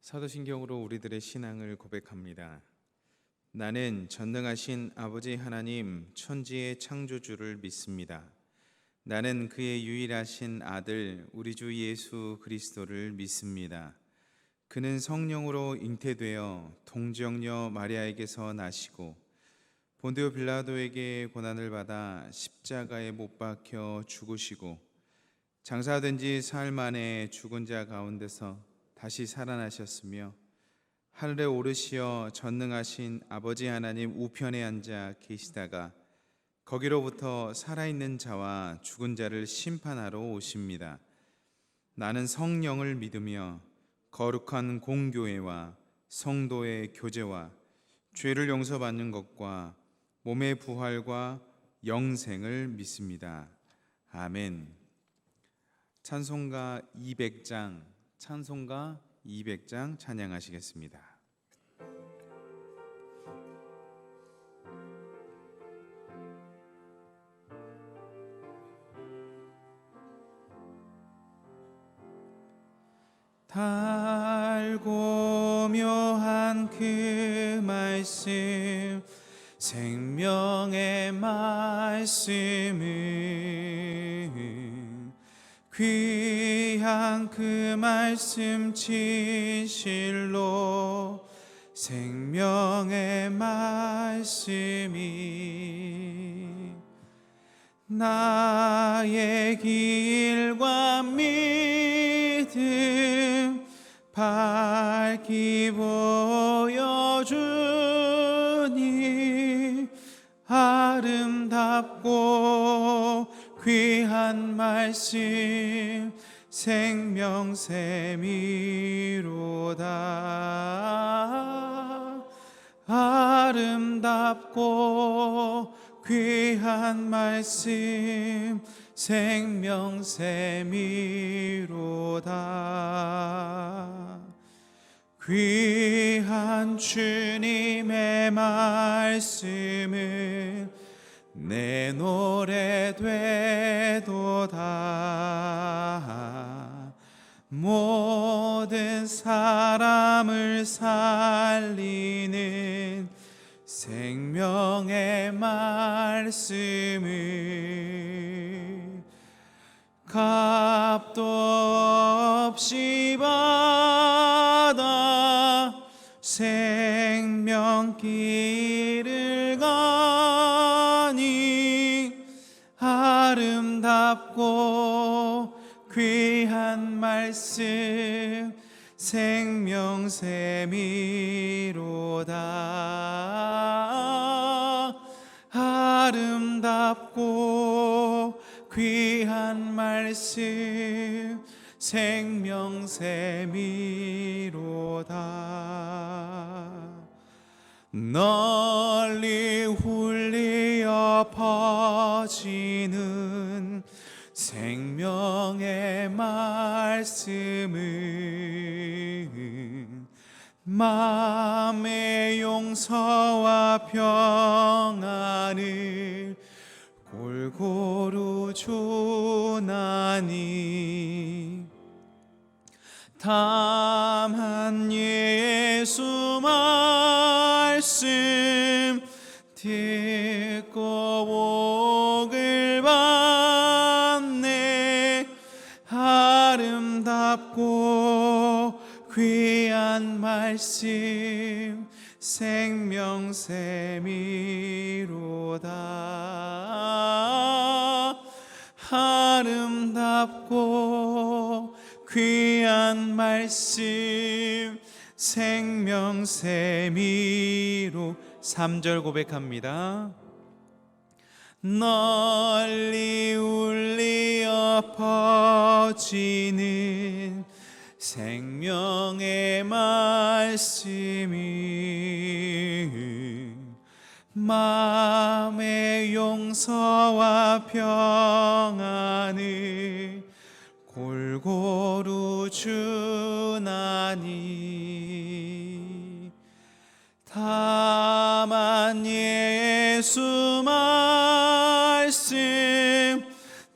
사도신경으로 우리들의 신앙을 고백합니다. 나는 전능하신 아버지 하나님 천지의 창조주를 믿습니다. 나는 그의 유일하신 아들 우리 주 예수 그리스도를 믿습니다. 그는 성령으로 잉태되어 동정녀 마리아에게서 나시고 본디오 빌라도에게 고난을 받아 십자가에 못 박혀 죽으시고 장사된 지 사흘 만에 죽은 자 가운데서 다시 살아나셨으며 하늘에 오르시어 전능하신 아버지 하나님 우편에 앉아 계시다가 거기로부터 살아있는 자와 죽은 자를 심판하러 오십니다. 나는 성령을 믿으며 거룩한 공교회와 성도의 교제와 죄를 용서받는 것과 몸의 부활과 영생을 믿습니다. 아멘. 찬송가 200장 찬양하시겠습니다. 달고 묘한 그 말씀 생명의 말씀은 귀한 그 말씀 진실로 생명의 말씀이 나의 길과 믿음 밝히 보여주니 아름답고 귀한 말씀 생명샘이로다. 아름답고 귀한 말씀 생명샘이로다. 귀한 주님의 말씀은 내 노래 되도다. 모든 사람을 살리는 생명의 말씀은 값도 없이 받아 생명길을 가니 아름답고 귀한 말씀 생명샘이로다. 아름답고 귀한 말씀 생명샘이로다. 널리 울리어 퍼지는 생명의 말씀은 마음의 용서와 평안을 골고루 주나니 다만 예수 말씀 듣고 복을 받네. 아름답고 귀한 말씀 생명샘이로다. 아름답고 귀한 말씀 생명샘이로 3절 고백합니다. 널리 울리어 퍼지는 생명의 말씀이 마음의 용서와 평안을 골고루 주나니 다만 예수 말씀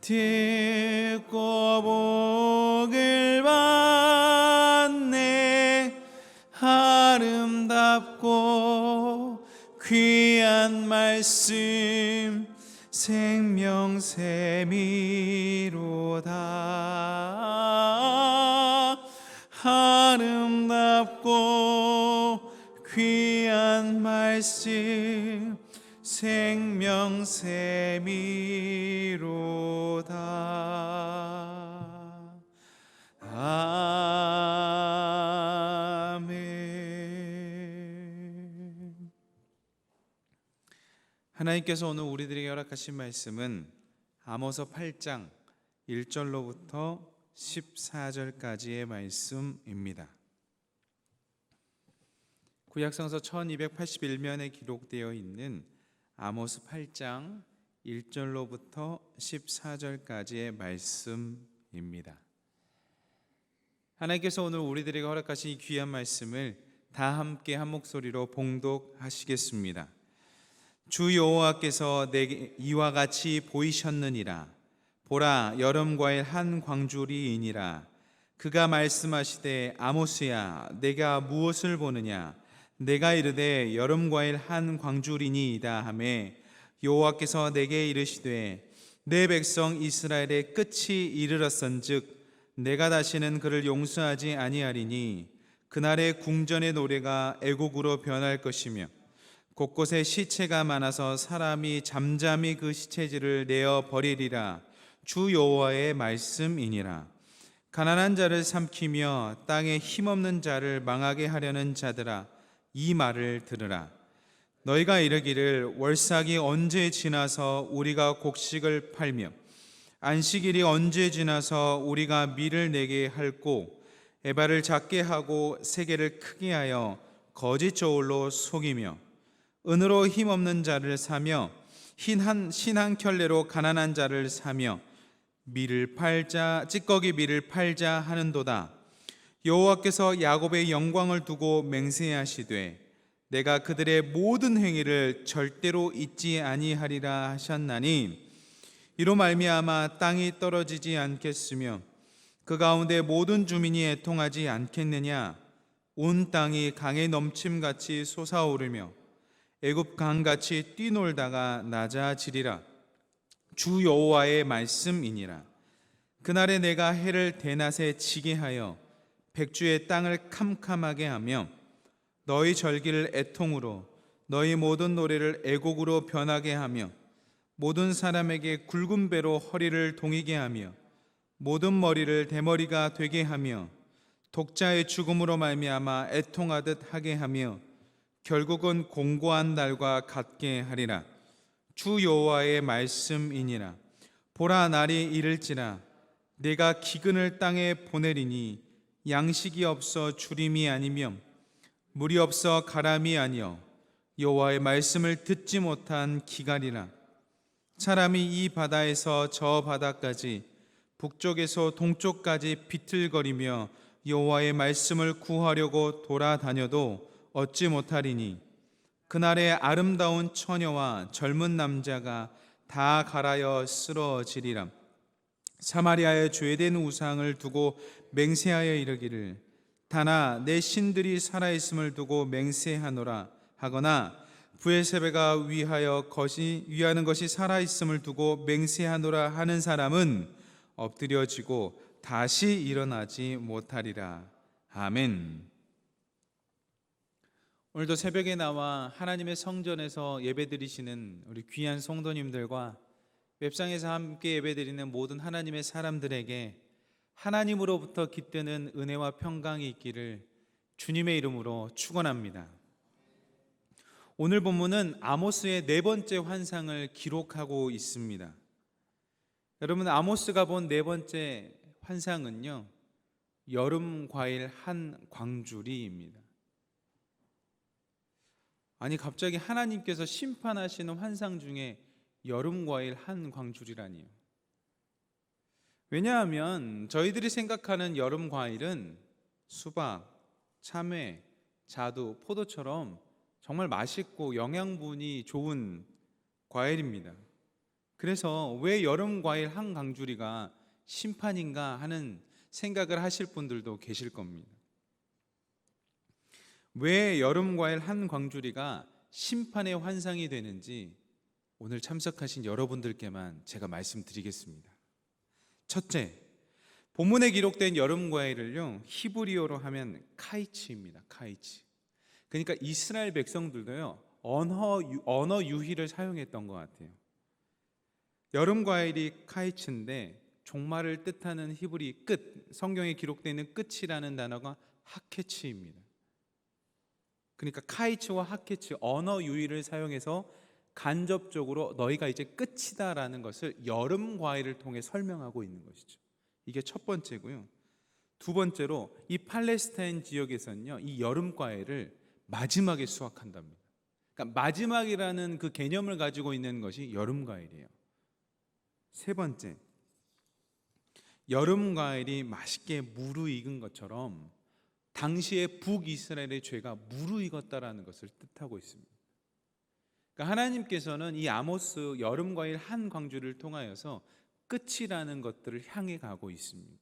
듣고 복을 받네. 귀한 말씀 생명샘이로다. 아름답고 귀한 말씀 생명샘이로다. 아멘. 하나님께서 오늘 우리들에게 허락하신 말씀은 아모스 8장 1절로부터 14절까지의 말씀입니다. 구약성서 1281면에 기록되어 있는 아모스 8장 1절로부터 14절까지의 말씀입니다. 하나님께서 오늘 우리들에게 허락하신 이 귀한 말씀을 다 함께 한 목소리로 봉독하시겠습니다. 주 여호와께서 내게 이와 같이 보이셨느니라. 보라, 여름 과일 한 광주리이니라. 그가 말씀하시되 아모스야, 내가 무엇을 보느냐? 내가 이르되 여름 과일 한 광주리니이다 하매, 여호와께서 내게 이르시되 내 백성 이스라엘의 끝이 이르렀은즉 내가 다시는 그를 용서하지 아니하리니 그날의 궁전의 노래가 애곡으로 변할 것이며 곳곳에 시체가 많아서 사람이 잠잠히 그 시체질을 내어 버리리라. 주 여호와의 말씀이니라. 가난한 자를 삼키며 땅에 힘없는 자를 망하게 하려는 자들아, 이 말을 들으라. 너희가 이르기를 월삭이 언제 지나서 우리가 곡식을 팔며 안식일이 언제 지나서 우리가 밀을 내게 할꼬, 에바를 작게 하고 세게를 크게 하여 거짓 저울로 속이며 은으로 힘없는 자를 사며 신한 켤레로 가난한 자를 사며 밀을 팔자 찌꺼기 밀을 팔자 하는도다. 여호와께서 야곱의 영광을 두고 맹세하시되 내가 그들의 모든 행위를 절대로 잊지 아니하리라 하셨나니, 이로 말미암아 땅이 떨어지지 않겠으며 그 가운데 모든 주민이 애통하지 않겠느냐. 온 땅이 강의 넘침같이 솟아오르며 애굽 강같이 뛰놀다가 낮아지리라. 주 여호와의 말씀이니라. 그날에 내가 해를 대낮에 지게 하여 백주의 땅을 캄캄하게 하며 너희 절기를 애통으로 너희 모든 노래를 애곡으로 변하게 하며 모든 사람에게 굵은 배로 허리를 동이게 하며 모든 머리를 대머리가 되게 하며 독자의 죽음으로 말미암아 애통하듯 하게 하며 결국은 공고한 날과 같게 하리라. 주 여호와의 말씀이니라. 보라, 날이 이를지라 내가 기근을 땅에 보내리니 양식이 없어 주림이 아니며 물이 없어 가람이 아니여 여호와의 말씀을 듣지 못한 기갈이라. 사람이 이 바다에서 저 바다까지 북쪽에서 동쪽까지 비틀거리며 여호와의 말씀을 구하려고 돌아다녀도 얻지 못하리니 그날에 아름다운 처녀와 젊은 남자가 다 갈아여 쓰러지리라. 사마리아의 죄된 우상을 두고 맹세하여 이르기를 다나 내 신들이 살아있음을 두고 맹세하노라 하거나 브엘세바가 위하는 것이 살아있음을 두고 맹세하노라 하는 사람은 엎드려지고 다시 일어나지 못하리라. 아멘. 오늘도 새벽에 나와 하나님의 성전에서 예배드리시는 우리 귀한 성도님들과 웹상에서 함께 예배드리는 모든 하나님의 사람들에게 하나님으로부터 깃드는 은혜와 평강이 있기를 주님의 이름으로 축원합니다. 오늘 본문은 아모스의 네 번째 환상을 기록하고 있습니다. 여러분, 아모스가 본 네 번째 환상은요, 여름 과일 한 광주리입니다. 아니, 갑자기 하나님께서 심판하시는 환상 중에 여름 과일 한 광주리라니요. 왜냐하면 저희들이 생각하는 여름 과일은 수박, 참외, 자두, 포도처럼 정말 맛있고 영양분이 좋은 과일입니다. 그래서 왜 여름 과일 한 광주리가 심판인가 하는 생각을 하실 분들도 계실 겁니다. 왜 여름 과일 한 광주리가 심판의 환상이 되는지 오늘 참석하신 여러분들께만 제가 말씀드리겠습니다. 첫째, 본문에 기록된 여름 과일을요, 히브리어로 하면 카이치입니다. 카이치. 그러니까 이스라엘 백성들도요, 언어 유희를 사용했던 것 같아요. 여름 과일이 카이치인데 종말을 뜻하는 히브리 끝, 성경에 기록되어 있는 끝이라는 단어가 하케치입니다. 그러니까 카이치와 하케치, 언어 유희를 사용해서 간접적으로 너희가 이제 끝이다라는 것을 여름 과일을 통해 설명하고 있는 것이죠. 이게 첫 번째고요. 두 번째로 이 팔레스타인 지역에서는요, 이 여름 과일을 마지막에 수확한답니다. 그러니까 마지막이라는 그 개념을 가지고 있는 것이 여름 과일이에요. 세 번째, 여름 과일이 맛있게 무르익은 것처럼 당시의 북이스라엘의 죄가 무르익었다라는 것을 뜻하고 있습니다. 그러니까 하나님께서는 이 아모스 여름 과일 한 광주를 통하여서 끝이라는 것들을 향해 가고 있습니다.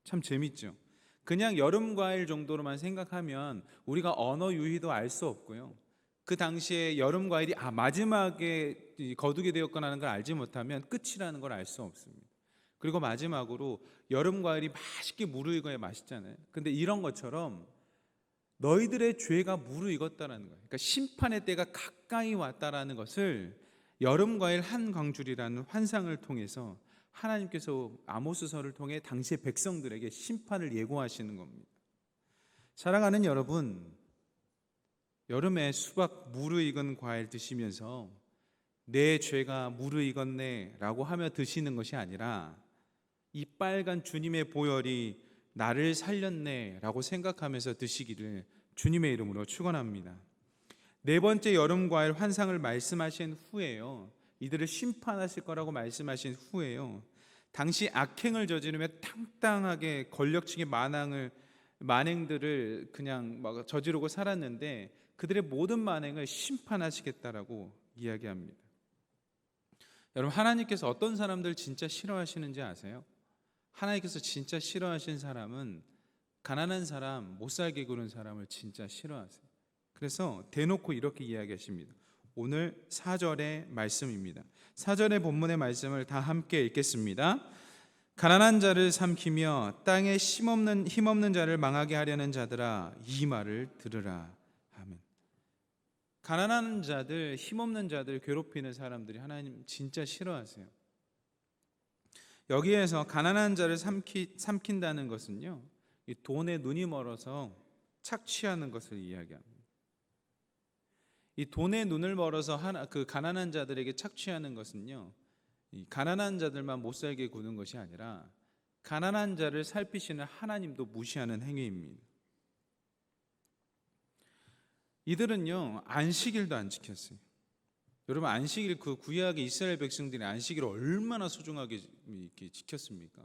참 재밌죠? 그냥 여름 과일 정도로만 생각하면 우리가 언어 유희도 알 수 없고요. 그 당시에 여름 과일이 마지막에 거두게 되었거나 하는 걸 알지 못하면 끝이라는 걸 알 수 없습니다. 그리고 마지막으로 여름 과일이 맛있게 무르익어야 맛있잖아요. 근데 이런 것처럼 너희들의 죄가 무르익었다라는 거예요. 그러니까 심판의 때가 가까이 왔다라는 것을 여름 과일 한 광줄이라는 환상을 통해서 하나님께서 아모스서를 통해 당시의 백성들에게 심판을 예고하시는 겁니다. 사랑하는 여러분, 여름에 수박 무르익은 과일 드시면서 내 죄가 무르익었네 라고 하며 드시는 것이 아니라 이 빨간 주님의 보혈이 나를 살렸네 라고 생각하면서 드시기를 주님의 이름으로 축원합니다. 네 번째 여름 과일 환상을 말씀하신 후에요, 이들을 심판하실 거라고 말씀하신 후에요, 당시 악행을 저지르며 당당하게 권력층의 만행들을 그냥 막 저지르고 살았는데 그들의 모든 만행을 심판하시겠다라고 이야기합니다. 여러분, 하나님께서 어떤 사람들 진짜 싫어하시는지 아세요? 하나님께서 진짜 싫어하신 사람은 가난한 사람, 못 살게 구는 사람을 진짜 싫어하세요. 그래서 대놓고 이렇게 이야기하십니다. 오늘 4절의 말씀입니다. 4절의 본문의 말씀을 다 함께 읽겠습니다. 가난한 자를 삼키며 땅에 힘없는 자를 망하게 하려는 자들아, 이 말을 들으라. 아멘. 가난한 자들, 힘없는 자들 괴롭히는 사람들이 하나님 진짜 싫어하세요. 여기에서 가난한 자를 삼킨다는 것은요, 이 돈에 눈이 멀어서 착취하는 것을 이야기합니다. 이 돈에 눈을 멀어서 그 가난한 자들에게 착취하는 것은요, 이 가난한 자들만 못 살게 구는 것이 아니라 가난한 자를 살피시는 하나님도 무시하는 행위입니다. 이들은요, 안식일도 안 지켰어요. 여러분, 안식일, 그 구약의 이스라엘 백성들이 안식일을 얼마나 소중하게 이렇게 지켰습니까?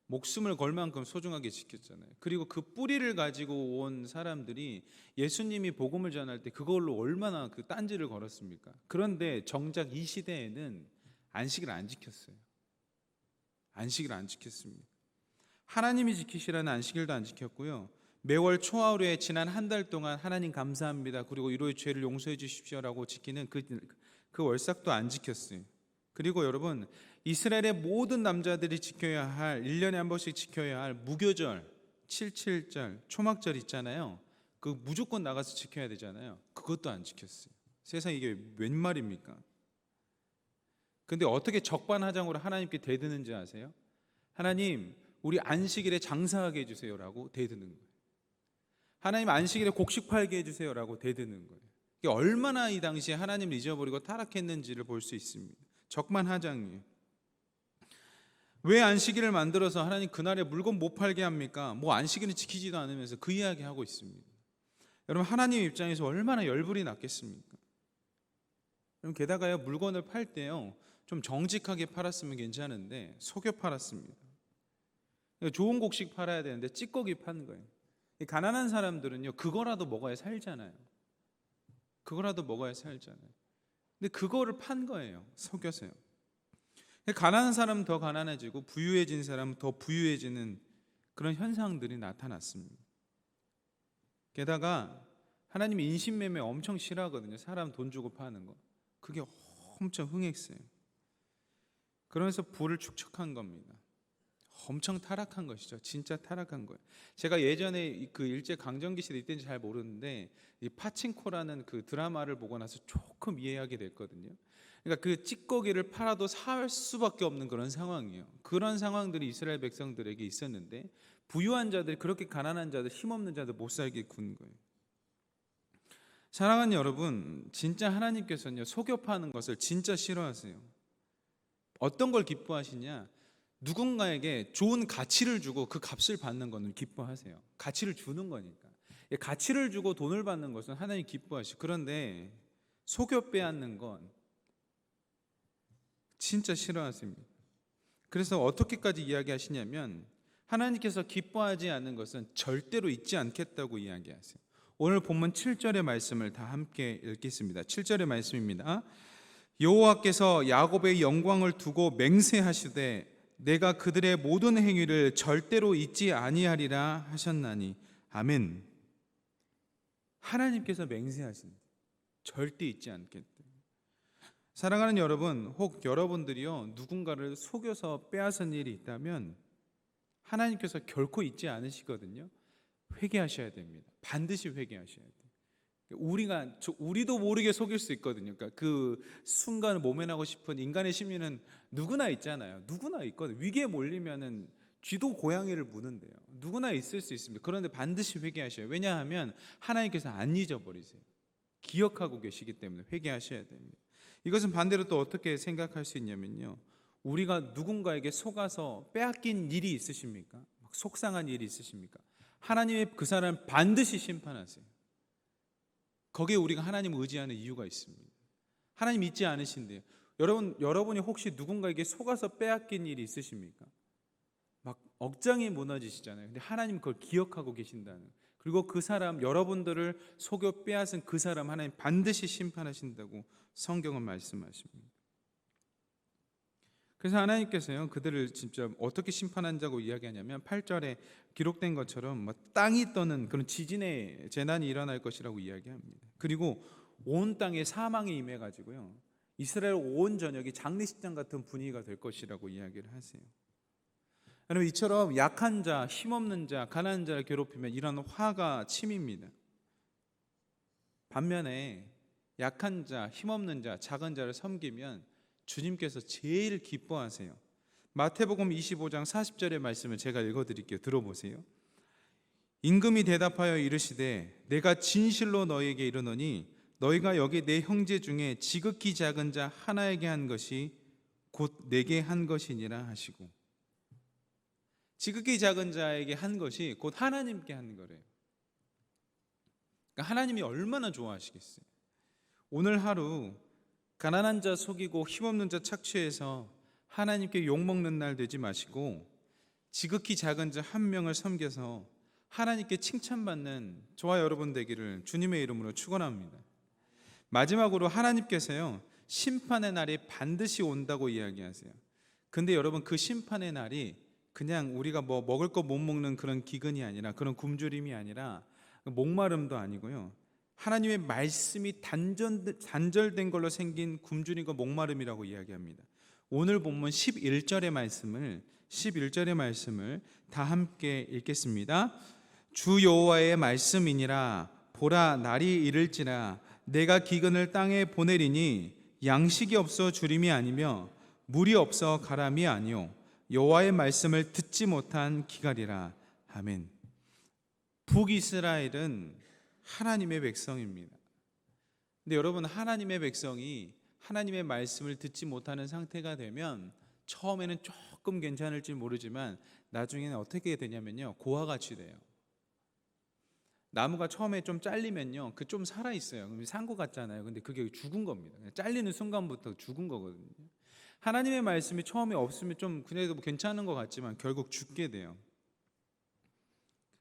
목숨을 걸 만큼 소중하게 지켰잖아요. 그리고 그 뿌리를 가지고 온 사람들이 예수님이 복음을 전할 때 그걸로 얼마나 그 딴지를 걸었습니까? 그런데 정작 이 시대에는 안식일 안 지켰어요. 안식일 안 지켰습니다. 하나님이 지키시라는 안식일도 안 지켰고요. 매월 초하루에 지난 한 달 동안 하나님 감사합니다, 그리고 이로의 죄를 용서해 주십시오라고 지키는 그 월삭도 안 지켰어요. 그리고 여러분, 이스라엘의 모든 남자들이 지켜야 할, 1년에 한 번씩 지켜야 할 무교절, 7.7절, 초막절 있잖아요. 그 무조건 나가서 지켜야 되잖아요. 그것도 안 지켰어요. 세상 이게 웬 말입니까? 근데 어떻게 적반하장으로 하나님께 대드는지 아세요? 하나님, 우리 안식일에 장사하게 해주세요라고 대드는 거예요. 하나님, 안식일에 곡식 팔게 해주세요라고 대드는 거예요. 이게 얼마나 이 당시에 하나님을 잊어버리고 타락했는지를 볼 수 있습니다. 적반하장이에요. 왜 안식일을 만들어서 하나님 그날에 물건 못 팔게 합니까? 안식일을 지키지도 않으면서 그 이야기 하고 있습니다. 여러분, 하나님 입장에서 얼마나 열불이 났겠습니까? 여러분, 게다가요, 물건을 팔 때요, 좀 정직하게 팔았으면 괜찮은데 속여 팔았습니다. 좋은 곡식 팔아야 되는데 찌꺼기 판 거예요. 가난한 사람들은요, 그거라도 먹어야 살잖아요. 그거라도 먹어야 살잖아요. 근데 그거를 판 거예요, 속여서요. 가난한 사람은 더 가난해지고 부유해진 사람은 더 부유해지는 그런 현상들이 나타났습니다. 게다가 하나님이 인신매매 엄청 싫어하거든요. 사람 돈 주고 파는 거. 그게 엄청 흥했어요. 그러면서 부를 축적한 겁니다. 엄청 타락한 것이죠. 진짜 타락한 거예요. 제가 예전에 그 일제 강점기 시대 이때인지 잘 모르는데 이 파친코라는 그 드라마를 보고 나서 조금 이해하게 됐거든요. 그러니까 그 찌꺼기를 팔아도 살 수밖에 없는 그런 상황이에요. 그런 상황들이 이스라엘 백성들에게 있었는데 부유한 자들, 그렇게 가난한 자들, 힘없는 자들 못 살게 군 거예요. 사랑하는 여러분, 진짜 하나님께서는요, 속여 파는 것을 진짜 싫어하세요. 어떤 걸 기뻐하시냐? 누군가에게 좋은 가치를 주고 그 값을 받는 것은 기뻐하세요. 가치를 주는 거니까. 가치를 주고 돈을 받는 것은 하나님 기뻐하시고, 그런데 속여 빼앗는 건 진짜 싫어하십니다. 그래서 어떻게까지 이야기하시냐면 하나님께서 기뻐하지 않는 것은 절대로 잊지 않겠다고 이야기하세요. 오늘 본문 7절의 말씀을 다 함께 읽겠습니다. 7절의 말씀입니다. 여호와께서 야곱의 영광을 두고 맹세하시되 내가 그들의 모든 행위를 절대로 잊지 아니하리라 하셨나니. 아멘. 하나님께서 맹세하신다. 절대 잊지 않겠다. 사랑하는 여러분, 혹 여러분들이요 누군가를 속여서 빼앗은 일이 있다면 하나님께서 결코 잊지 않으시거든요. 회개하셔야 됩니다. 반드시 회개하셔야 돼요. 우리도 모르게 속일 수 있거든요. 그러니까 그 순간을 모면하고 싶은 인간의 심리는 누구나 있잖아요. 누구나 있거든요. 위기에 몰리면은 쥐도 고양이를 무는데요. 누구나 있을 수 있습니다. 그런데 반드시 회개하셔야 해요. 왜냐하면 하나님께서 안 잊어버리세요. 기억하고 계시기 때문에 회개하셔야 됩니다. 이것은 반대로 또 어떻게 생각할 수 있냐면요, 우리가 누군가에게 속아서 빼앗긴 일이 있으십니까? 속상한 일이 있으십니까? 하나님의 그 사람을 반드시 심판하세요. 거기에 우리가 하나님을 의지하는 이유가 있습니다. 하나님 잊지 않으신대요. 여러분이 혹시 누군가에게 속아서 빼앗긴 일이 있으십니까? 막 억장이 무너지시잖아요. 근데 하나님 그걸 기억하고 계신다는, 그리고 그 사람, 여러분들을 속여 빼앗은 그 사람 하나님 반드시 심판하신다고 성경은 말씀하십니다. 그래서 하나님께서요 그들을 진짜 어떻게 심판한다고 이야기하냐면 8절에 기록된 것처럼 땅이 떠는 그런 지진의 재난이 일어날 것이라고 이야기합니다. 그리고 온 땅에 사망이 임해가지고요 이스라엘 온 전역이 장례식장 같은 분위기가 될 것이라고 이야기를 하세요. 여러분, 이처럼 약한 자, 힘없는 자, 가난한 자를 괴롭히면 이런 화가 침입니다. 반면에 약한 자, 힘없는 자, 작은 자를 섬기면 주님께서 제일 기뻐하세요. 마태복음 25장 40절의 말씀을 제가 읽어드릴게요. 들어보세요. 임금이 대답하여 이르시되 내가 진실로 너희에게 이르노니 너희가 여기 내 형제 중에 지극히 작은 자 하나에게 한 것이 곧 내게 한 것이니라 하시고, 지극히 작은 자에게 한 것이 곧 하나님께 한 거래요. 그러니까 하나님이 얼마나 좋아하시겠어요. 오늘 하루 가난한 자 속이고 힘없는 자 착취해서 하나님께 욕먹는 날 되지 마시고 지극히 작은 자 한 명을 섬겨서 하나님께 칭찬받는 저와 여러분 되기를 주님의 이름으로 축원합니다. 마지막으로 하나님께서요 심판의 날이 반드시 온다고 이야기하세요. 근데 여러분, 그 심판의 날이 그냥 우리가 뭐 먹을 거 못 먹는 그런 기근이 아니라, 그런 굶주림이 아니라, 목마름도 아니고요, 하나님의 말씀이 단절된 걸로 생긴 굶주림과 목마름이라고 이야기합니다. 오늘 본문 11절의 말씀을 다 함께 읽겠습니다. 주 여호와의 말씀이니라. 보라, 날이 이를지라 내가 기근을 땅에 보내리니 양식이 없어 주림이 아니며 물이 없어 가람이 아니요 여호와의 말씀을 듣지 못한 기갈이라. 아멘. 북이스라엘은 하나님의 백성입니다. 근데 여러분, 하나님의 백성이 하나님의 말씀을 듣지 못하는 상태가 되면 처음에는 조금 괜찮을지 모르지만 나중에는 어떻게 되냐면요, 고와 같이 돼요. 나무가 처음에 좀 잘리면요 그 좀 살아 있어요. 그럼 산 것 같잖아요. 근데 그게 죽은 겁니다. 잘리는 순간부터 죽은 거거든요. 하나님의 말씀이 처음에 없으면 좀 그래도 괜찮은 것 같지만 결국 죽게 돼요.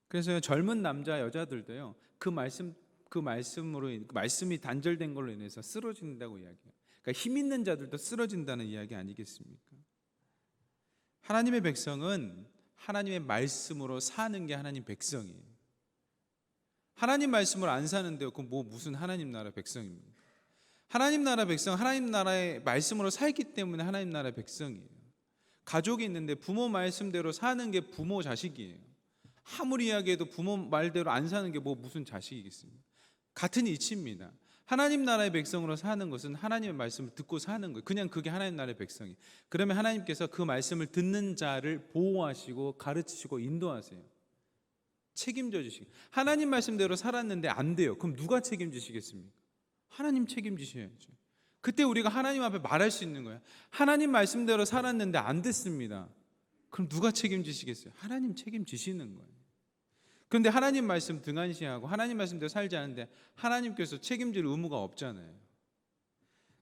그래서 젊은 남자 여자들도요 그 말씀이 단절된 걸로 인해서 쓰러진다고 이야기해요. 그러니까 힘 있는 자들도 쓰러진다는 이야기 아니겠습니까? 하나님의 백성은 하나님의 말씀으로 사는 게 하나님 백성이에요. 하나님 말씀을 안 사는데요, 그럼 무슨 하나님 나라 백성입니까? 하나님 나라 백성, 하나님 나라의 말씀으로 살기 때문에 하나님 나라 백성이에요. 가족이 있는데 부모 말씀대로 사는 게 부모 자식이에요. 아무리 이야기해도 부모 말대로 안 사는 게 무슨 자식이겠습니까? 같은 이치입니다. 하나님 나라의 백성으로 사는 것은 하나님의 말씀을 듣고 사는 거예요. 그냥 그게 하나님 나라의 백성이에요. 그러면 하나님께서 그 말씀을 듣는 자를 보호하시고 가르치시고 인도하세요. 책임져 주시고. 하나님 말씀대로 살았는데 안 돼요. 그럼 누가 책임지시겠습니까? 하나님 책임지셔야죠. 그때 우리가 하나님 앞에 말할 수 있는 거예요. 하나님 말씀대로 살았는데 안 됐습니다. 그럼 누가 책임지시겠어요? 하나님 책임지시는 거예요. 그런데 하나님 말씀 등한시하고 하나님 말씀대로 살지 않는데 하나님께서 책임질 의무가 없잖아요.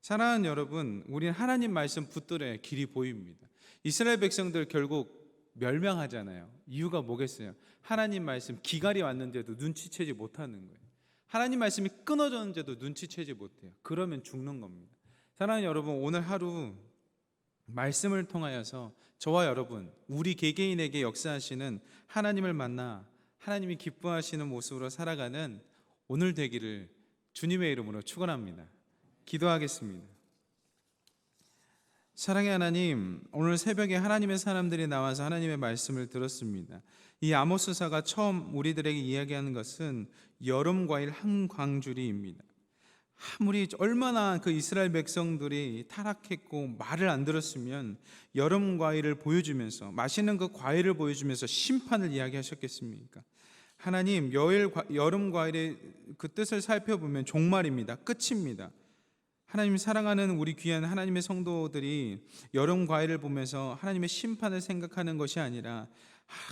사랑하는 여러분, 우리는 하나님 말씀 붙들어야 길이 보입니다. 이스라엘 백성들 결국 멸망하잖아요. 이유가 뭐겠어요? 하나님 말씀 기갈이 왔는데도 눈치채지 못하는 거예요. 하나님 말씀이 끊어졌는데도 눈치채지 못해요. 그러면 죽는 겁니다. 사랑하는 여러분, 오늘 하루 말씀을 통하여서 저와 여러분, 우리 개개인에게 역사하시는 하나님을 만나 하나님이 기뻐하시는 모습으로 살아가는 오늘 되기를 주님의 이름으로 축원합니다. 기도하겠습니다. 사랑의 하나님, 오늘 새벽에 하나님의 사람들이 나와서 하나님의 말씀을 들었습니다. 이 아모스사가 처음 우리들에게 이야기하는 것은 여름 과일 한 광주리입니다. 아무리 얼마나 그 이스라엘 백성들이 타락했고 말을 안 들었으면 여름 과일을 보여주면서, 맛있는 그 과일을 보여주면서 심판을 이야기하셨겠습니까? 하나님, 여름 과일의 그 뜻을 살펴보면 종말입니다. 끝입니다. 하나님 사랑하는 우리 귀한 하나님의 성도들이 여름 과일을 보면서 하나님의 심판을 생각하는 것이 아니라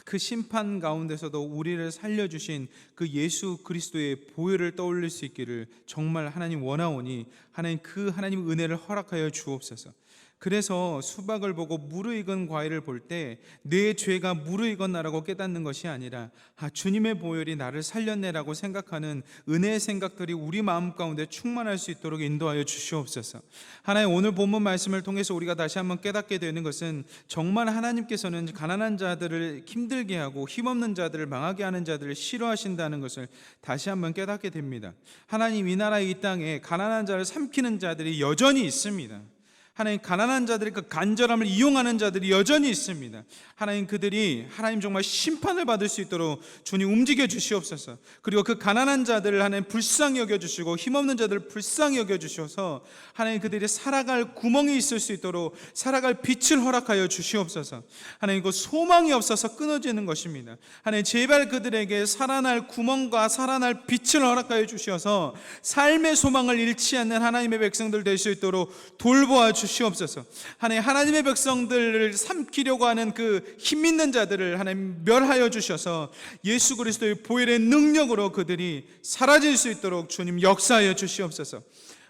그 심판 가운데서도 우리를 살려주신 그 예수 그리스도의 보혈을 떠올릴 수 있기를 정말 하나님 원하오니 하나님 그 하나님 은혜를 허락하여 주옵소서. 그래서 수박을 보고 무르익은 과일을 볼 때 내 죄가 무르익었나라고 깨닫는 것이 아니라 주님의 보혈이 나를 살렸네라고 생각하는 은혜의 생각들이 우리 마음 가운데 충만할 수 있도록 인도하여 주시옵소서. 하나님, 오늘 본문 말씀을 통해서 우리가 다시 한번 깨닫게 되는 것은 정말 하나님께서는 가난한 자들을 힘들게 하고 힘없는 자들을 망하게 하는 자들을 싫어하신다는 것을 다시 한번 깨닫게 됩니다. 하나님, 이 나라 이 땅에 가난한 자를 삼키는 자들이 여전히 있습니다. 하나님, 가난한 자들의 그 간절함을 이용하는 자들이 여전히 있습니다. 하나님, 그들이 하나님 정말 심판을 받을 수 있도록 주님 움직여 주시옵소서. 그리고 그 가난한 자들을 하나님 불쌍히 여겨주시고 힘없는 자들을 불쌍히 여겨주셔서 하나님 그들이 살아갈 구멍이 있을 수 있도록 살아갈 빛을 허락하여 주시옵소서. 하나님, 그 소망이 없어서 끊어지는 것입니다. 하나님, 제발 그들에게 살아날 구멍과 살아날 빛을 허락하여 주셔서 삶의 소망을 잃지 않는 하나님의 백성들 될 수 있도록 돌보아 주시옵소서. 하나님의 백성들을 삼키려고 하는 그 힘 있는 자들을 하나님 멸하여 주셔서 예수 그리스도의 보혈의 능력으로 그들이 사라질 수 있도록 주님 역사하여 주시옵소서.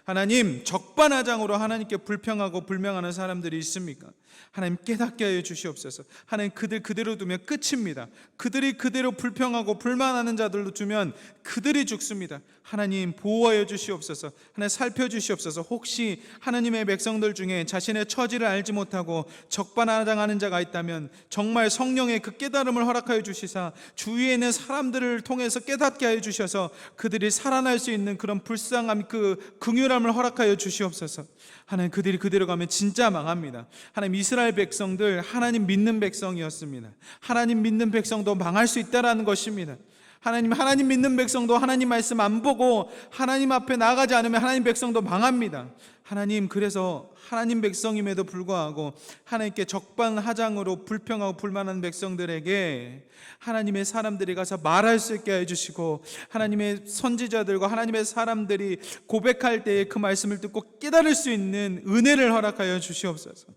하나님, 적반하장으로 하나님께 불평하고 불명하는 사람들이 있습니까? 하나님 깨닫게 하여 주시옵소서. 하나님, 그들 그대로 두면 끝입니다. 그들이 그대로 불평하고 불만하는 자들로 두면 그들이 죽습니다. 하나님 보호하여 주시옵소서. 하나님 살펴주시옵소서. 혹시 하나님의 백성들 중에 자신의 처지를 알지 못하고 적반하장하는 자가 있다면 정말 성령의 그 깨달음을 허락하여 주시사 주위에 있는 사람들을 통해서 깨닫게 하여 주셔서 그들이 살아날 수 있는 그런 불쌍함, 그 긍휼함을 허락하여 주시옵소서. 하나님, 그들이 그대로 가면 진짜 망합니다. 하나님, 이스라엘 백성들 하나님 믿는 백성이었습니다. 하나님 믿는 백성도 망할 수 있다라는 것입니다. 하나님 믿는 백성도 하나님 말씀 안 보고 하나님 앞에 나아가지 않으면 하나님 백성도 망합니다. 하나님, 그래서 하나님 백성임에도 불구하고 하나님께 적반하장으로 불평하고 불만한 백성들에게 하나님의 사람들이 가서 말할 수 있게 해주시고 하나님의 선지자들과 하나님의 사람들이 고백할 때에 그 말씀을 듣고 깨달을 수 있는 은혜를 허락하여 주시옵소서.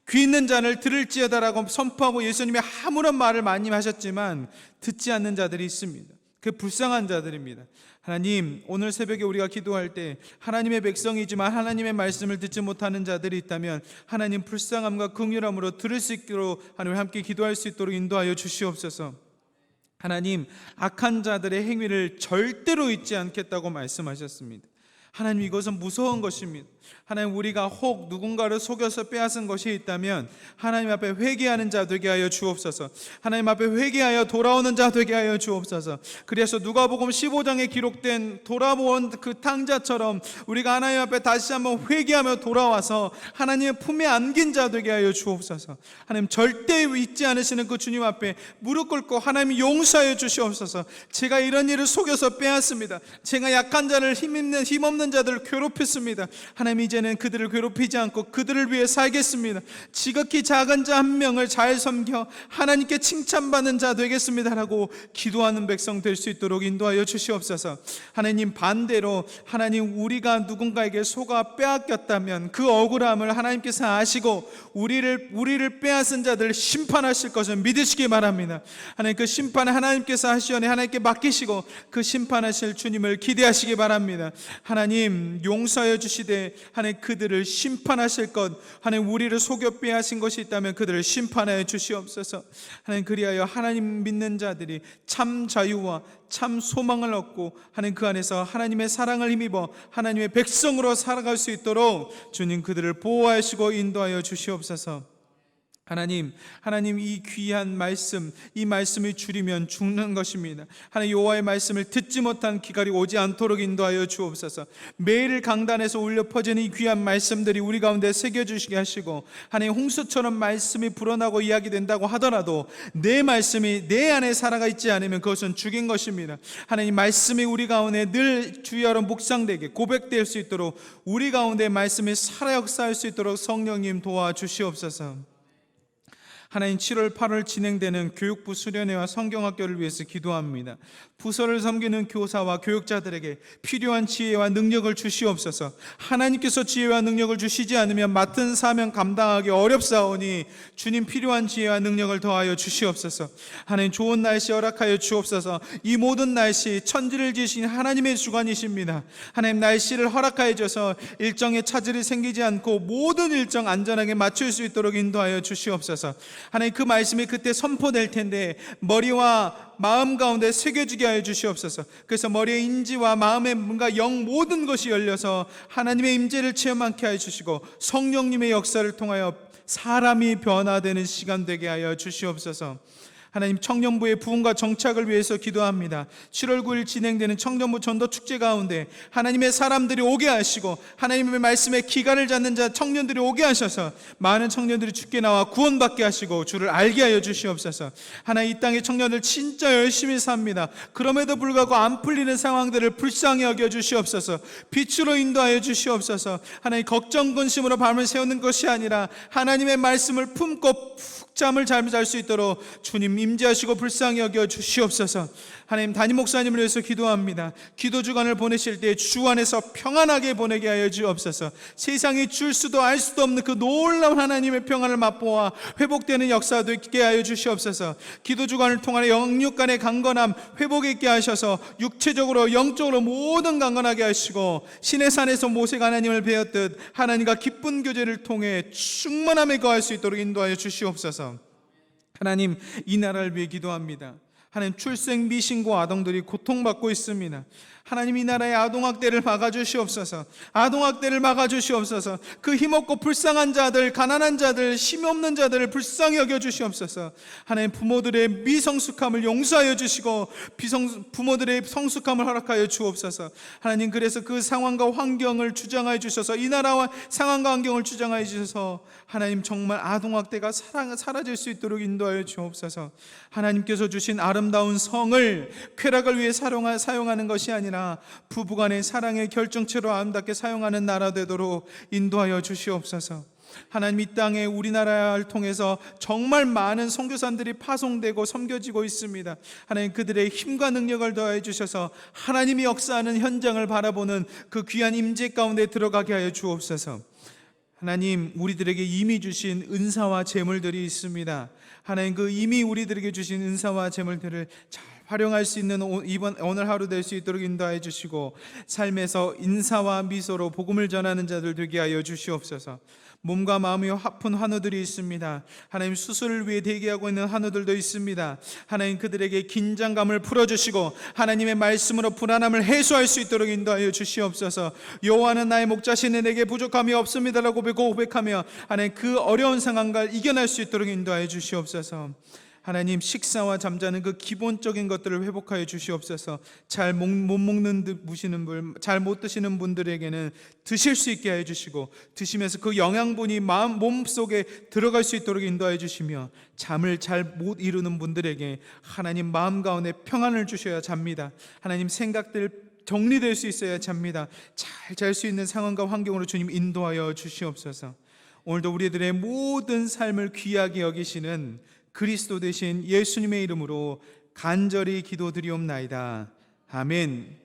귀 있는 자를 들을지어다라고 선포하고 예수님이 아무런 말을 많이 하셨지만 듣지 않는 자들이 있습니다. 그 불쌍한 자들입니다. 하나님, 오늘 새벽에 우리가 기도할 때 하나님의 백성이지만 하나님의 말씀을 듣지 못하는 자들이 있다면 하나님 불쌍함과 긍휼함으로 들을 수 있도록 하나님 함께 기도할 수 있도록 인도하여 주시옵소서. 하나님, 악한 자들의 행위를 절대로 잊지 않겠다고 말씀하셨습니다. 하나님, 이것은 무서운 것입니다. 하나님, 우리가 혹 누군가를 속여서 빼앗은 것이 있다면 하나님 앞에 회개하는 자 되게 하여 주옵소서. 하나님 앞에 회개하여 돌아오는 자 되게 하여 주옵소서. 그래서 누가복음 15장에 기록된 돌아온 그 탕자처럼 우리가 하나님 앞에 다시 한번 회개하며 돌아와서 하나님의 품에 안긴 자 되게 하여 주옵소서. 하나님, 절대 잊지 않으시는 그 주님 앞에 무릎 꿇고 하나님 용서하여 주시옵소서. 제가 이런 일을 속여서 빼앗습니다. 제가 약한 자를 힘없는 자들을 괴롭혔습니다. 하나님, 이제는 그들을 괴롭히지 않고 그들을 위해 살겠습니다. 지극히 작은 자 한 명을 잘 섬겨 하나님께 칭찬받는 자 되겠습니다라고 기도하는 백성 될 수 있도록 인도하여 주시옵소서. 하나님, 반대로 하나님, 우리가 누군가에게 속아 빼앗겼다면 그 억울함을 하나님께서 아시고 우리를 빼앗은 자들을 심판하실 것을 믿으시기 바랍니다. 하나님, 그 심판을 하나님께서 하시오니 하나님께 맡기시고 그 심판하실 주님을 기대하시기 바랍니다. 하나님, 용서하여 주시되 하나님, 그들을 심판하실 것, 하나님, 우리를 속여 빼앗은 것이 있다면 그들을 심판하여 주시옵소서. 하나님, 그리하여 하나님 믿는 자들이 참 자유와 참 소망을 얻고 하나님, 그 안에서 하나님의 사랑을 힘입어 하나님의 백성으로 살아갈 수 있도록 주님 그들을 보호하시고 인도하여 주시옵소서. 하나님, 이 귀한 말씀, 이 말씀이 줄이면 죽는 것입니다. 하나님, 여호와의 말씀을 듣지 못한 기갈이 오지 않도록 인도하여 주옵소서. 매일 강단에서 울려 퍼지는 이 귀한 말씀들이 우리 가운데 새겨주시게 하시고, 하나님, 홍수처럼 말씀이 불어나고 이야기된다고 하더라도 내 말씀이 내 안에 살아가 있지 않으면 그것은 죽인 것입니다. 하나님, 말씀이 우리 가운데 늘 주야로 묵상되게 고백될 수 있도록, 우리 가운데 말씀이 살아 역사할 수 있도록 성령님 도와주시옵소서. 하나님, 7월 8월 진행되는 교육부 수련회와 성경학교를 위해서 기도합니다. 부서를 섬기는 교사와 교육자들에게 필요한 지혜와 능력을 주시옵소서. 하나님께서 지혜와 능력을 주시지 않으면 맡은 사명 감당하기 어렵사오니 주님, 필요한 지혜와 능력을 더하여 주시옵소서. 하나님, 좋은 날씨 허락하여 주옵소서. 이 모든 날씨 천지를 지으신 하나님의 주관이십니다. 하나님, 날씨를 허락하여 줘서 일정에 차질이 생기지 않고 모든 일정 안전하게 맞출 수 있도록 인도하여 주시옵소서. 하나님, 그 말씀이 그때 선포될 텐데 머리와 마음 가운데 새겨지게 하여 주시옵소서. 그래서 머리의 인지와 마음의 문과 영 모든 것이 열려서 하나님의 임재를 체험하게 하여 주시고 성령님의 역사를 통하여 사람이 변화되는 시간 되게 하여 주시옵소서. 하나님, 청년부의 부흥과 정착을 위해서 기도합니다. 7월 9일 진행되는 청년부 전도축제 가운데 하나님의 사람들이 오게 하시고 하나님의 말씀에 기간을 잡는 자 청년들이 오게 하셔서 많은 청년들이 주께 나와 구원받게 하시고 주를 알게 하여 주시옵소서. 하나님, 이 땅의 청년들 진짜 열심히 삽니다. 그럼에도 불구하고 안 풀리는 상황들을 불쌍히 여겨 주시옵소서. 빛으로 인도하여 주시옵소서. 하나님, 걱정 근심으로 밤을 새우는 것이 아니라 하나님의 말씀을 품고 잠을 잘 잘 수 있도록 주님 임재하시고 불쌍히 여겨 주시옵소서. 하나님, 담임 목사님을 위해서 기도합니다. 기도 주간을 보내실 때 주 안에서 평안하게 보내게 하여 주옵소서. 세상이 줄 수도 알 수도 없는 그 놀라운 하나님의 평안을 맛보아 회복되는 역사 되게 하여 주시옵소서. 기도 주간을 통하여 영육 간의 강건함 회복이 있게 하셔서 육체적으로 영적으로 모든 강건하게 하시고 신의 산에서 모세가 하나님을 배웠듯 하나님과 기쁜 교제를 통해 충만함에 거할 수 있도록 인도하여 주시옵소서. 하나님, 이 나라를 위해 기도합니다. 하나님, 출생 미신고 아동들이 고통받고 있습니다. 하나님, 이 나라의 아동학대를 막아주시옵소서. 아동학대를 막아주시옵소서. 그 힘없고 불쌍한 자들, 가난한 자들, 힘이 없는 자들을 불쌍히 여겨주시옵소서. 하나님, 부모들의 미성숙함을 용서하여 주시고 부모들의 성숙함을 허락하여 주옵소서. 하나님, 그래서 그 상황과 환경을 주장하여 주셔서 이 나라와 상황과 환경을 주장하여 주셔서 하나님, 정말 아동학대가 사라질 수 있도록 인도하여 주옵소서. 하나님께서 주신 아름다운 성을 쾌락을 위해 사용하는 것이 아니라 부부간의 사랑의 결정체로 아름답게 사용하는 나라 되도록 인도하여 주시옵소서. 하나님, 이 땅에 우리나라를 통해서 정말 많은 선교사들이 파송되고 섬겨지고 있습니다. 하나님, 그들의 힘과 능력을 더해 주셔서 하나님이 역사하는 현장을 바라보는 그 귀한 임재 가운데 들어가게 하여 주옵소서. 하나님, 우리들에게 이미 주신 은사와 재물들이 있습니다. 하나님, 그 이미 우리들에게 주신 은사와 재물들을 잘 활용할 수 있는 오늘 하루 될 수 있도록 인도하여 주시고, 삶에서 인사와 미소로 복음을 전하는 자들 되게 하여 주시옵소서. 몸과 마음이 아픈 환우들이 있습니다. 하나님, 수술을 위해 대기하고 있는 환우들도 있습니다. 하나님, 그들에게 긴장감을 풀어주시고 하나님의 말씀으로 불안함을 해소할 수 있도록 인도하여 주시옵소서. 여호와는 나의 목자시니 내게 부족함이 없습니다라고 고백하며 하나님, 그 어려운 상황을 이겨낼 수 있도록 인도하여 주시옵소서. 하나님, 식사와 잠자는 그 기본적인 것들을 회복하여 주시옵소서. 잘 못 먹는 무시는 분, 잘 못 드시는 분들에게는 드실 수 있게 해 주시고, 드시면서 그 영양분이 몸 속에 들어갈 수 있도록 인도해 주시며, 잠을 잘 못 이루는 분들에게 하나님 마음 가운데 평안을 주셔야 잡니다. 하나님, 생각들 정리될 수 있어야 잡니다. 잘 잘 수 있는 상황과 환경으로 주님 인도하여 주시옵소서. 오늘도 우리들의 모든 삶을 귀하게 여기시는 그리스도 되신 예수님의 이름으로 간절히 기도드리옵나이다. 아멘.